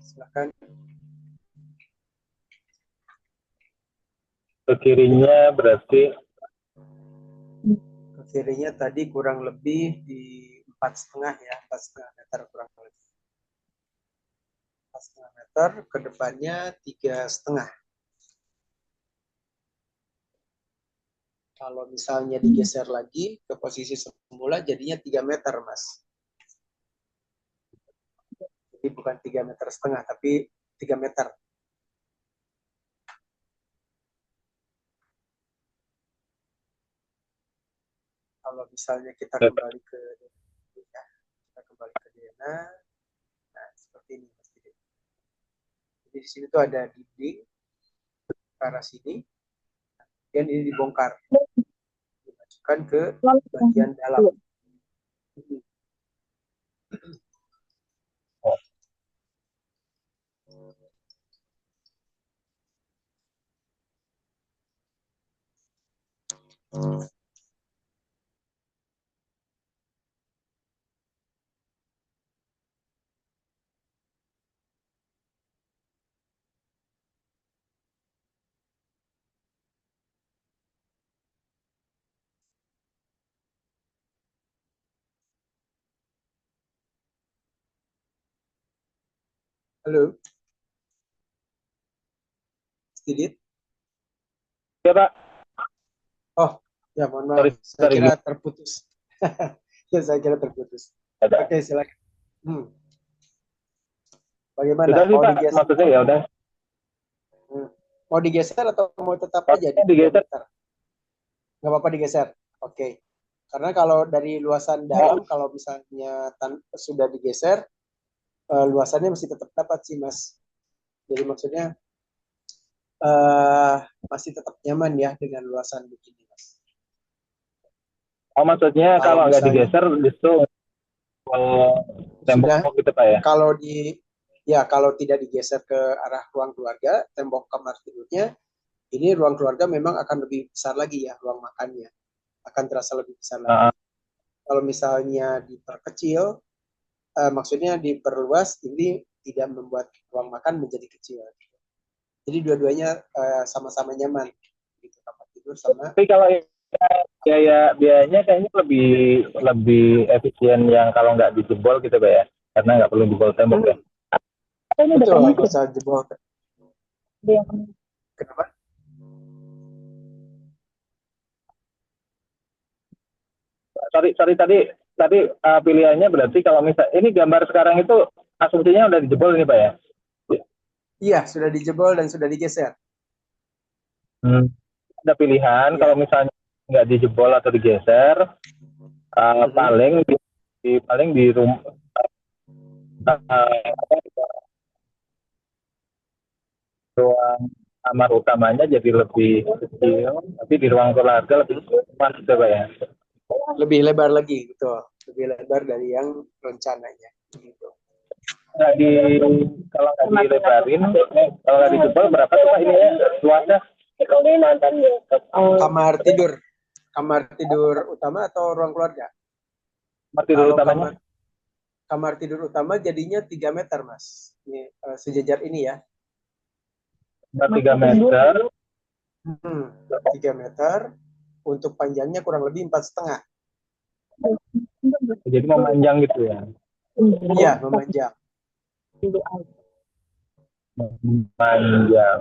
Silakan. Ke kirinya berarti Ke kirinya tadi kurang lebih di 4,5 ya, 4,5 meter kurang lebih. 4,5 meter, ke depannya 3,5. Kalau misalnya digeser lagi ke posisi semula jadinya 3 meter, Mas. Jadi bukan 3,5 meter, tapi 3 meter. Kalau misalnya kita kembali ke ya, kita kembali ke Dena, nah seperti ini Mas. Jadi di sini tuh ada dinding ke arah sini, dan ini dibongkar, dimasukkan ke bagian dalam. Halo, Didit. ya Pak, Oh, ya mohon maaf, sorry saya sorry kira terputus. Ya, saya kira terputus. gimana? Oke, silakan. Bagaimana? Sudah sih Mau Pak, digeser? maksudnya ya udah. Hmm. Mau digeser atau mau tetap aja di Maksudnya 3 digeser. meter? Nggak apa-apa digeser. Oke. Karena kalau dari luasan Oh, dalam, kalau misalnya sudah digeser, luasannya masih tetap dapat sih, Mas. Jadi maksudnya eh, masih tetap nyaman ya dengan luasan begini, Mas. oh, maksudnya Kalau kalau nggak misalnya digeser justru sudah, tembok gitu Pak ya. kalau di ya kalau tidak digeser ke arah ruang keluarga, tembok kamar tidurnya, ini ruang keluarga memang akan lebih besar lagi ya, ruang makannya akan terasa lebih besar lagi. Nah, Kalau misalnya diperkecil, maksudnya diperluas, ini tidak membuat ruang makan menjadi kecil. Jadi dua-duanya sama-sama nyaman, gitu, kamar tidur sama tapi kalau kamar. biayanya kayaknya lebih lebih efisien yang kalau nggak dijebol gitu Pak ya, karena nggak perlu jebol tembok ya. Hmm, Ini betul, depannya nggak sih. usah jebol. Kenapa? Sorry sorry tadi tadi pilihannya berarti kalau misal ini gambar sekarang itu asumsinya udah dijebol ini Pak ya. Iya, sudah dijebol dan sudah digeser. Hmm. Ada pilihan kalau Iya. misalnya nggak dijebol atau digeser, Mhm. paling paling di rumah, ruang kamar utamanya jadi lebih kecil, tapi di ruang keluarga lebih Mhm. luas gitu Pak ya. Lebih lebar lagi, gitu. Lebih lebar dari yang rencananya, gitu. Nggak di Kalau nggak dilebarin, kalau nggak dijebol berapa tuh Pak ini ya luasnya? Kamar tidur, kamar tidur utama atau ruang keluarga? Kamar tidur Kalau utamanya kamar tidur utama jadinya 3 meter, Mas. Ini sejajar ini ya. 3 meter. 3 meter. Untuk panjangnya kurang lebih 4,5. Jadi memanjang gitu ya. Iya, memanjang. Memanjang.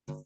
Hmm.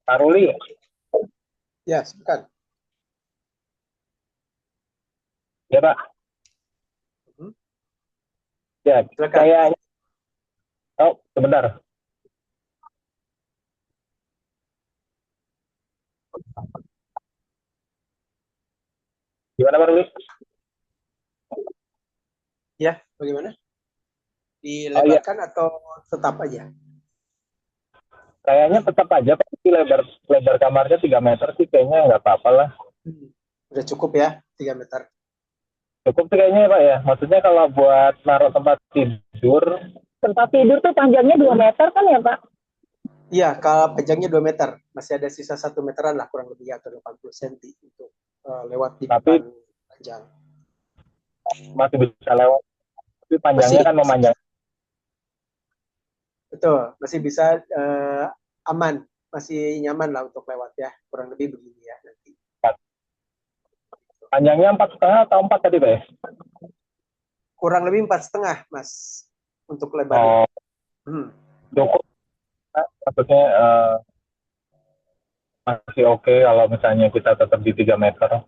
Pak Ruli, Ya, silakan. ya Pak. Hmm, Ya, Silakan. kayaknya, oh sebentar. Gimana Pak Ruli? Ya, bagaimana? Oh iya, Dilebarkan atau tetap aja? kayaknya tetap aja Pak. Lebar lebar kamarnya 3 meter sih kayaknya nggak apa-apa lah. Hmm. Udah cukup ya, 3 meter. Cukup sih kayaknya Pak ya. Maksudnya kalau buat naruh tempat tidur tuh panjangnya 2 meter kan ya Pak? Iya, kalau panjangnya 2 meter. Masih ada sisa 1 meteran lah kurang lebih atau 80 cm untuk lewat di depan Tapi panjang. masih bisa lewat. Tapi panjangnya Masih, kan memanjang. betul. Masih bisa aman. Masih nyaman lah untuk lewat ya. Kurang lebih begini ya nanti. Panjangnya 4,5 atau 4 tadi Pak ya? Kurang lebih 4,5 Mas untuk lebarnya. Oh, Hmm. cukup. Maksudnya masih oke kalau misalnya kita tetap di 3 meter.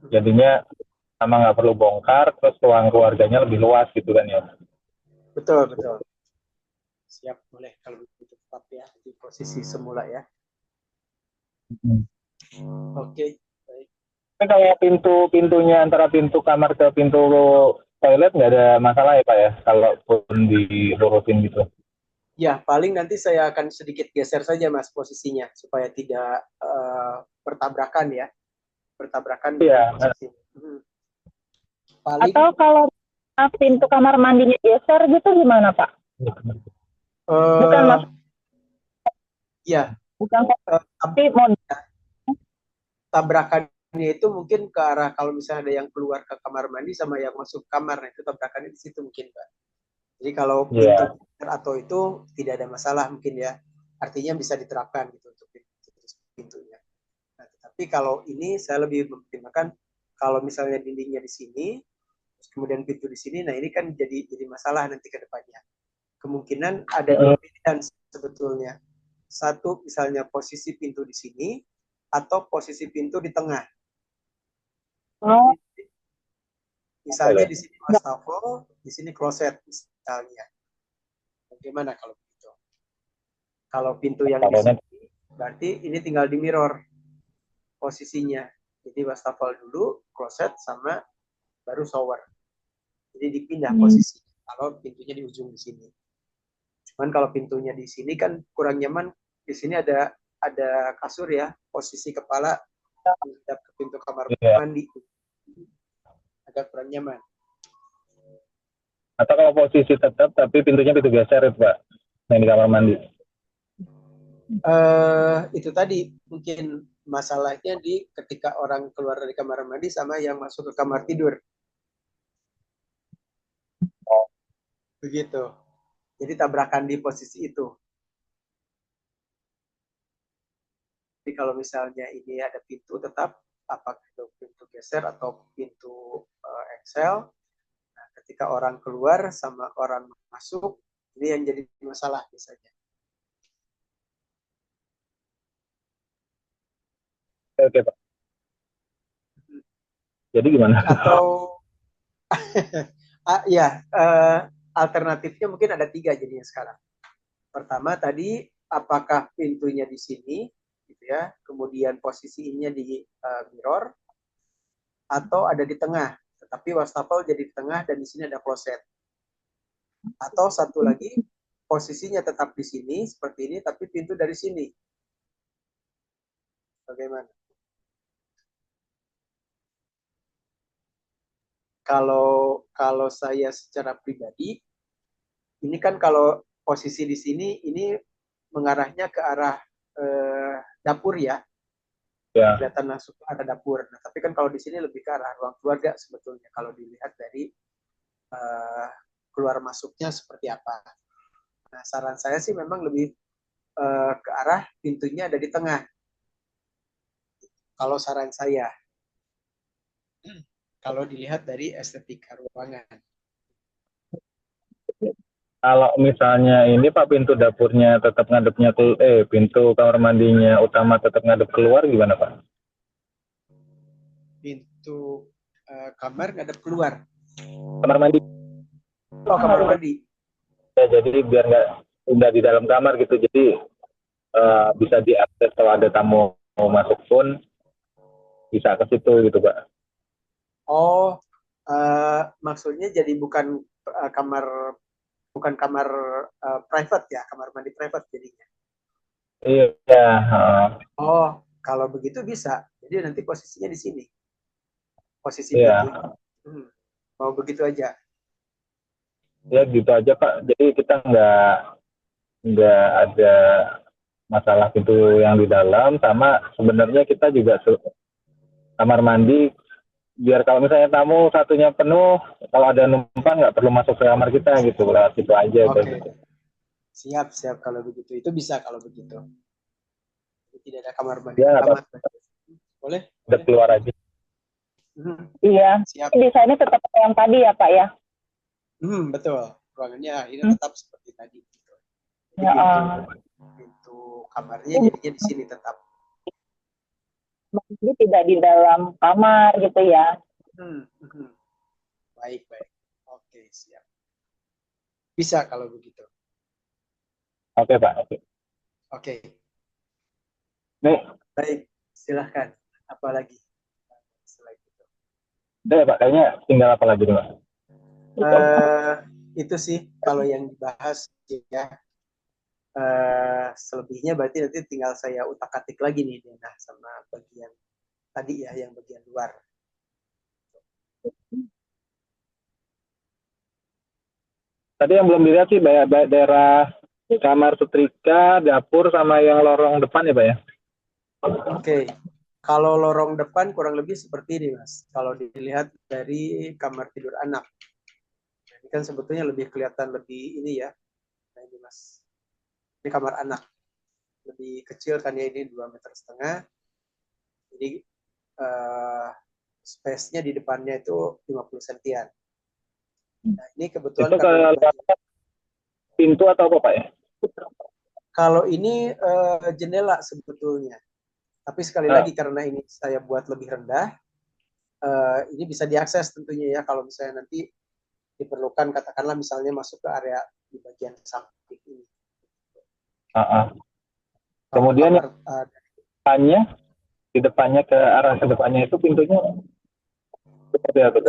Jadinya sama nggak perlu bongkar, terus ruang keluarganya lebih luas gitu kan ya. Betul, betul. Siap, boleh kalau begitu tetap ya di posisi semula ya. Hmm. Oke, baik. Tapi kalau pintunya antara pintu kamar ke pintu toilet nggak ada masalah ya Pak ya, kalaupun dilurusin gitu. Ya, paling nanti saya akan sedikit geser saja Mas posisinya supaya tidak bertabrakan ya. Bertabrakan dengan Iya, posisi. Hmm. Atau Paling kalau pintu kamar mandinya geser gitu gimana Pak? Bukan eh mas, ya bukan eh, tapi mau tabrakannya itu mungkin ke arah kalau misalnya ada yang keluar ke kamar mandi sama yang masuk kamar, nah itu tabrakannya di situ mungkin Pak. Jadi kalau pintu iya. atau itu tidak ada masalah mungkin ya. Artinya bisa diterapkan gitu untuk pintunya. Nah, tapi kalau ini saya lebih mempertimbangkan kalau misalnya dindingnya di sini, terus kemudian pintu di sini, nah ini kan jadi masalah nanti ke depannya. Kemungkinan ada dua pilihan sebetulnya. Satu misalnya posisi pintu di sini atau posisi pintu di tengah. oh, Misalnya di sini wastafel, di sini kloset misalnya. Bagaimana kalau begitu? Kalau pintu yang di Taruhnya sini, berarti ini tinggal di mirror posisinya. Jadi wastafel dulu, kloset sama baru shower. Jadi dipindah posisi. Kalau pintunya di ujung di sini. Cuman kalau pintunya di sini kan kurang nyaman. Di sini ada kasur ya, posisi kepala menghadap ke pintu kamar iya. mandi. Agak kurang nyaman. Atau kalau posisi tetap tapi pintunya pintu geser itu Pak, yang di kamar mandi. Itu tadi mungkin masalahnya di ketika orang keluar dari kamar mandi sama yang masuk ke kamar tidur. Begitu. Jadi tabrakan di posisi itu. Jadi kalau misalnya ini ada pintu tetap apakah itu pintu geser atau pintu Excel, nah, ketika orang keluar sama orang masuk ini yang jadi masalah biasanya. Oke Pak. Jadi gimana? Atau ya alternatifnya mungkin ada tiga jadinya sekarang. Pertama tadi apakah pintunya di sini gitu ya, kemudian posisinya di mirror atau ada di tengah, tetapi wastafel jadi di tengah dan di sini ada kloset. Atau satu lagi posisinya tetap di sini seperti ini tapi pintu dari sini. Bagaimana? Kalau kalau saya secara pribadi ini kan kalau posisi di sini ini mengarahnya ke arah dapur ya. Ya. Kelihatan langsung ke arah dapur. Nah, tapi kan kalau di sini lebih ke arah ruang keluarga sebetulnya kalau dilihat dari keluar masuknya seperti apa. Nah, saran saya sih memang lebih ke arah pintunya ada di tengah. Kalau saran saya, kalau dilihat dari estetika ruangan. Kalau misalnya ini Pak, pintu dapurnya tetap ngadepnya pintu kamar mandinya utama tetap ngadep keluar, gimana Pak? Pintu kamar ngadep keluar. Kamar mandi. Oh, kamar mandi. Ya, jadi biar nggak di dalam kamar gitu, jadi bisa diakses kalau ada tamu mau masuk pun bisa ke situ gitu Pak. Oh, maksudnya jadi bukan kamar private ya, kamar mandi private jadinya. Iya. Oh, kalau begitu bisa. Jadi nanti posisinya di sini. Posisi Iya. pintu. Mau begitu aja. Ya gitu aja Pak. Jadi kita nggak ada masalah pintu yang di dalam, sama sebenarnya kita juga kamar mandi biar kalau misalnya tamu satunya penuh, kalau ada numpang nggak perlu masuk ke kamar kita gitu, lewat situ aja. Oke. Gitu. Siap kalau begitu. Itu bisa kalau begitu. Jadi tidak ada kamar mandi Ya, utama. Boleh? Udah keluar aja. Iya. Siap. Desainnya tetap yang tadi ya Pak ya? Betul. Ruangannya ini tetap seperti tadi. Jadi Ya, pintu kamarnya jadinya di sini tetap. jadi tidak di dalam kamar gitu ya? Baik. Oke, siap. Bisa kalau begitu. Oke Pak. Oke. Nih. Baik, silahkan. Apalagi? Udah Pak, kayaknya tinggal apa lagi nih Pak? Itu sih kalau yang dibahas ya. Selebihnya berarti nanti tinggal saya utak-atik lagi nih Dena sama bagian tadi ya, yang bagian luar. Tadi yang belum dilihat sih daerah kamar setrika, dapur, sama yang lorong depan ya Pak ya? Oke. Kalau lorong depan kurang lebih seperti ini Mas. Kalau dilihat dari kamar tidur anak. Ini kan sebetulnya lebih kelihatan lebih ini ya. Nah ini Mas. Ini kamar anak. Lebih kecil kan ya, ini 2,5 meter. Jadi space-nya di depannya itu 50 sentian. Nah, ini kebetulan itu kalau pintu atau apa Pak ya? Kalau ini jendela sebetulnya. Tapi sekali lagi karena ini saya buat lebih rendah, ini bisa diakses tentunya ya kalau misalnya nanti diperlukan, katakanlah misalnya masuk ke area di bagian samping ini. Kemudian di depannya ke arah depannya itu pintunya seperti apa?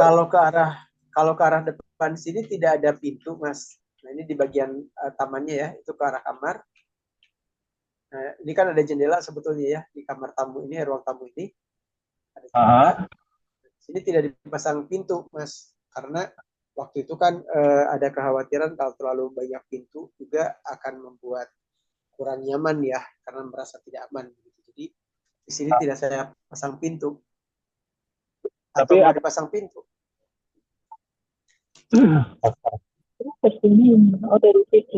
Kalau ke arah depan sini tidak ada pintu Mas. Nah ini di bagian tamannya ya, itu ke arah kamar. Nah, ini kan ada jendela sebetulnya ya di kamar tamu ini, ruang tamu ini ada jendela. Sini tidak dipasang pintu Mas, karena waktu itu kan ada kekhawatiran kalau terlalu banyak pintu juga akan membuat kurang nyaman ya, karena merasa tidak aman. Jadi di sini tidak saya pasang pintu. Atau mau dipasang pintu?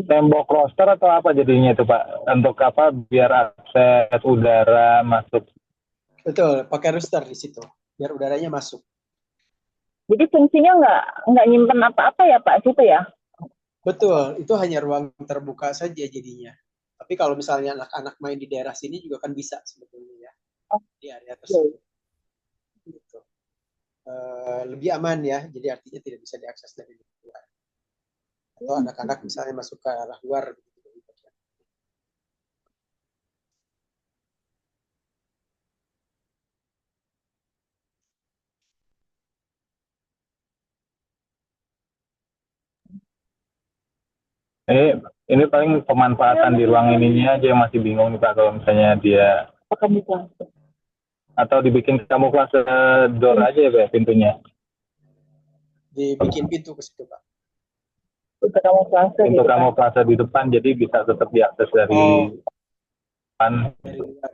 Tembok roster atau apa jadinya itu Pak? Untuk apa? Biar akses udara masuk. Betul, pakai rooster di situ, biar udaranya masuk. Jadi fungsinya nggak nyimpen apa-apa ya Pak situ ya? Betul, itu hanya ruang terbuka saja jadinya. Tapi kalau misalnya anak-anak main di daerah sini juga kan bisa sebetulnya ya, di area tersebut. Gitu. Lebih aman ya, jadi artinya tidak bisa diakses dari luar. Atau anak-anak misalnya masuk ke arah luar. Ini paling pemanfaatan di ruang ininya aja yang masih bingung nih Pak, kalau misalnya dia atau dibikin kamuflase door aja ya Pak pintunya. Dibikin pintu ke situ Pak. Pintu kamuflase pintu gitu kan. kamuflase di depan, jadi bisa tetap diakses dari Oh, depan. dari luar.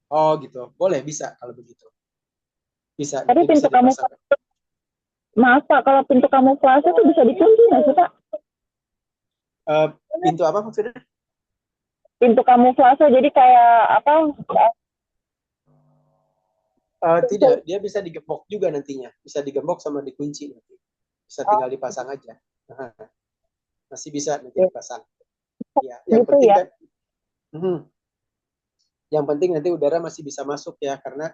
Oh, gitu. Boleh, bisa kalau begitu. Bisa, Tapi nanti bisa pintu dipasang. kamuflase, maaf Pak, kalau pintu kamuflase itu bisa dikunci nggak sih Pak? Pintu apa maksudnya? Pintu kamuflase, jadi kayak apa? Tidak, dia bisa digembok juga nantinya. Bisa digembok sama dikunci nanti. Bisa Oh, tinggal dipasang aja. Nah, masih bisa nanti ya, dipasang. Ya, yang gitu penting ya. kan, yang penting nanti udara masih bisa masuk ya, karena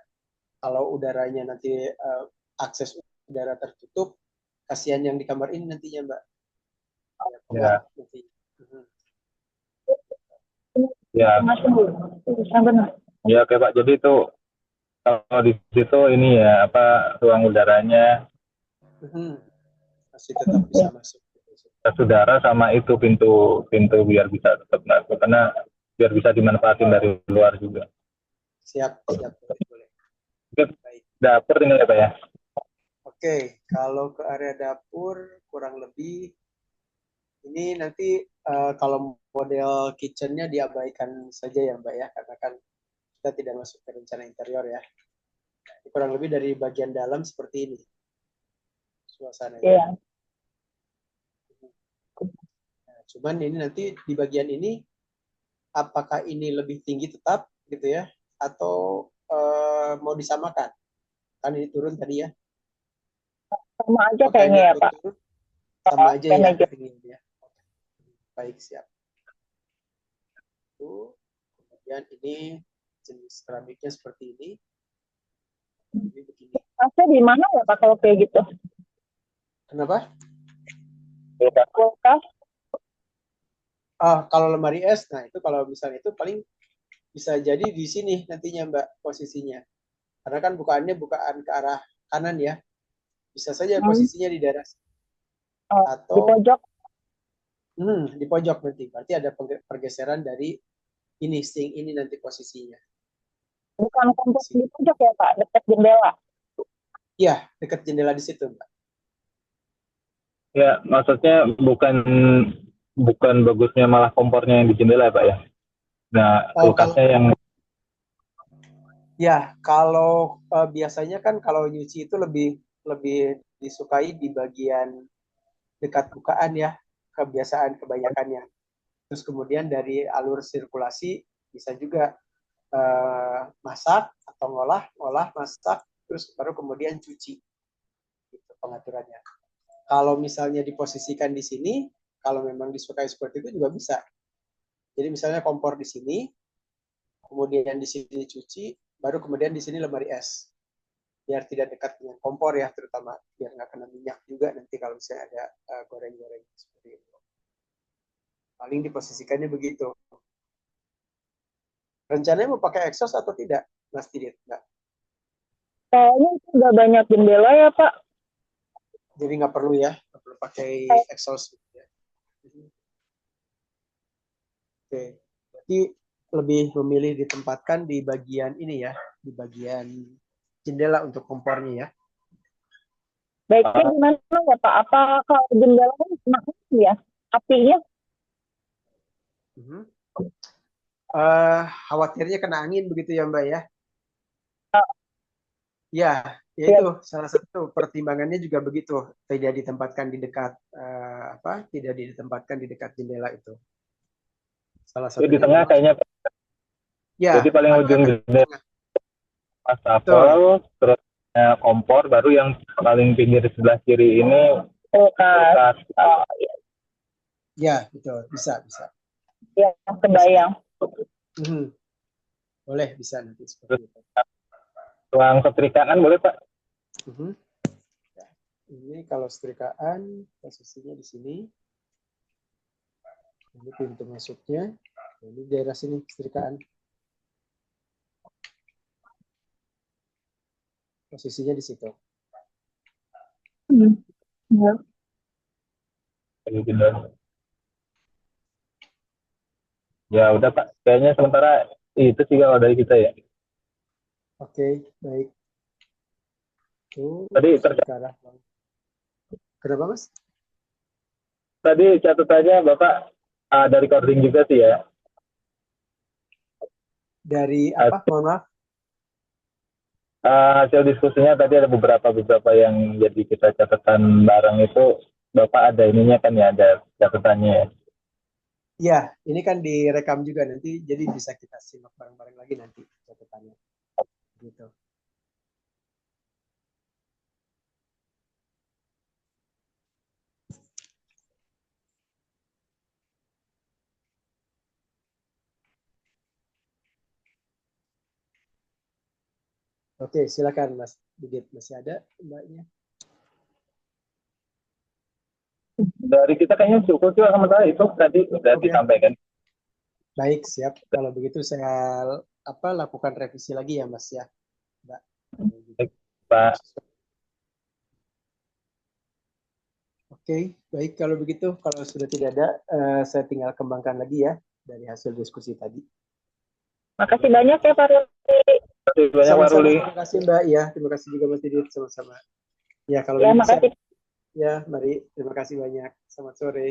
kalau udaranya nanti akses udara tertutup, kasihan yang di kamar ini nantinya Mbak. Ya, pengap Ya, nanti. Mhm. ya, Masuk dulu. Bisa benar. ya, oke Pak. Jadi itu kalau di situ ini ya apa ruang udaranya, Mhm. Masih tetap bisa Ya. masuk. udara sama itu pintu biar bisa tetap masuk karena biar bisa dimanfaatin dari luar juga. Siap, siap, boleh, boleh. Mungkin Baik. dapur tinggal ya Pak ya. Oke, kalau ke area dapur kurang lebih ini nanti kalau model kitchennya diabaikan saja ya Mbak ya, karena kan kita tidak masuk ke rencana interior ya. Ini kurang lebih dari bagian dalam seperti ini suasananya. Iya. Nah, cuman ini nanti di bagian ini apakah ini lebih tinggi tetap gitu ya, atau mau disamakan? Kan ini turun tadi ya. Sama aja Apakah kayaknya ini ya ikut Pak. turun? Sama aja Kayak ya meja. ini ya. Baik, siap. Kemudian ini jenis keramiknya seperti ini. Ini begini. Masnya di mana ya Pak kalau kayak gitu? Kenapa? Kulkas. Kalau lemari es, nah itu kalau misalnya itu paling bisa jadi di sini nantinya Mbak posisinya. Karena kan bukaannya bukaan ke arah kanan ya. Bisa saja Hmm. posisinya di daerah Oh, di atau pojok. di pojok nanti. Berarti ada pergeseran dari ini sink ini nanti posisinya. Bukan Di kompor sini. di pojok ya Pak, dekat jendela. Iya, dekat jendela di situ Mbak. Ya, maksudnya bukan bukan bagusnya malah kompornya yang di jendela ya Pak ya. Nah, Oh, kalau kulkasnya yang ya kalau biasanya kan kalau nyuci itu lebih lebih disukai di bagian dekat bukaan ya, kebiasaan kebanyakannya. Terus kemudian dari alur sirkulasi bisa juga masak atau ngolah, masak, terus baru kemudian cuci. Gitu pengaturannya. Kalau misalnya diposisikan di sini, kalau memang disukai seperti itu juga bisa. Jadi misalnya kompor di sini, kemudian di sini cuci, baru kemudian di sini lemari es. Biar tidak dekat dengan kompor ya, terutama biar nggak kena minyak juga nanti kalau misalnya ada goreng-goreng seperti itu. Paling diposisikannya begitu. Rencananya mau pakai exhaust atau tidak, Mas Tidit? Nggak. Kayaknya itu udah banyak jendela ya Pak. Jadi nggak perlu ya, nggak perlu pakai exhaust. Gitu ya. Oke, berarti lebih memilih ditempatkan di bagian ini ya, di bagian jendela untuk kompornya ya. Baiknya gimana ya Pak? Apa kalau jendela kena ya? Apinya? Mhm. Khawatirnya kena angin begitu ya Mbak ya. Ya, ya Ya, itu salah satu pertimbangannya juga begitu. Tidak ditempatkan di dekat Tidak ditempatkan di dekat jendela itu. Salah ya, di satunya tengah memang kayaknya. Jadi ya paling harusnya ujung kan di jendela tengah. Betul. wastafel, terus kompor, baru yang paling pinggir sebelah kiri ini kulkas. kulkas. Oh, ya, Ya, betul. Bisa, bisa. ya, Bisa. kebayang. Mhm. Boleh bisa nanti seperti Terus itu. ruang setrikaan boleh Pak? Mhm. Ya. Ini kalau setrikaan posisinya di sini. Ini pintu masuknya. Ini daerah sini setrikaan. Posisinya di situ. Hmm. Ya. Dari jendela. Ya udah Pak, kayaknya sementara itu sih kalau dari kita ya. Oke, baik. Tuh, Tadi sudah ke arah. Kenapa, Mas? tadi catatannya Bapak ada recording juga sih ya. Dari apa? Mohon maaf. Hasil diskusinya tadi ada beberapa yang jadi kita catatan bareng itu Bapak ada ininya kan ya, ada catatannya ya. Ya, ini kan direkam juga nanti, jadi bisa kita simak bareng-bareng lagi nanti catatannya. Gitu. Oke, silakan Mas Didit, masih ada Mbaknya? Dari kita kayaknya cukup juga sama saya itu tadi sudah disampaikan. Baik, siap. Kalau begitu saya lakukan revisi lagi ya Mas ya, Mbak. Baik, Pak. Oke, baik kalau begitu. Kalau sudah tidak ada, saya tinggal kembangkan lagi ya dari hasil diskusi tadi. Makasih banyak ya Pak Ruli. Terima kasih banyak Pak Sama-sama, Ruli. terima kasih Mbak ya. Terima kasih juga Mas Didit, sama-sama. Ya, kalau Ya, begitu makasih. ya, mari. Terima kasih banyak. Selamat sore.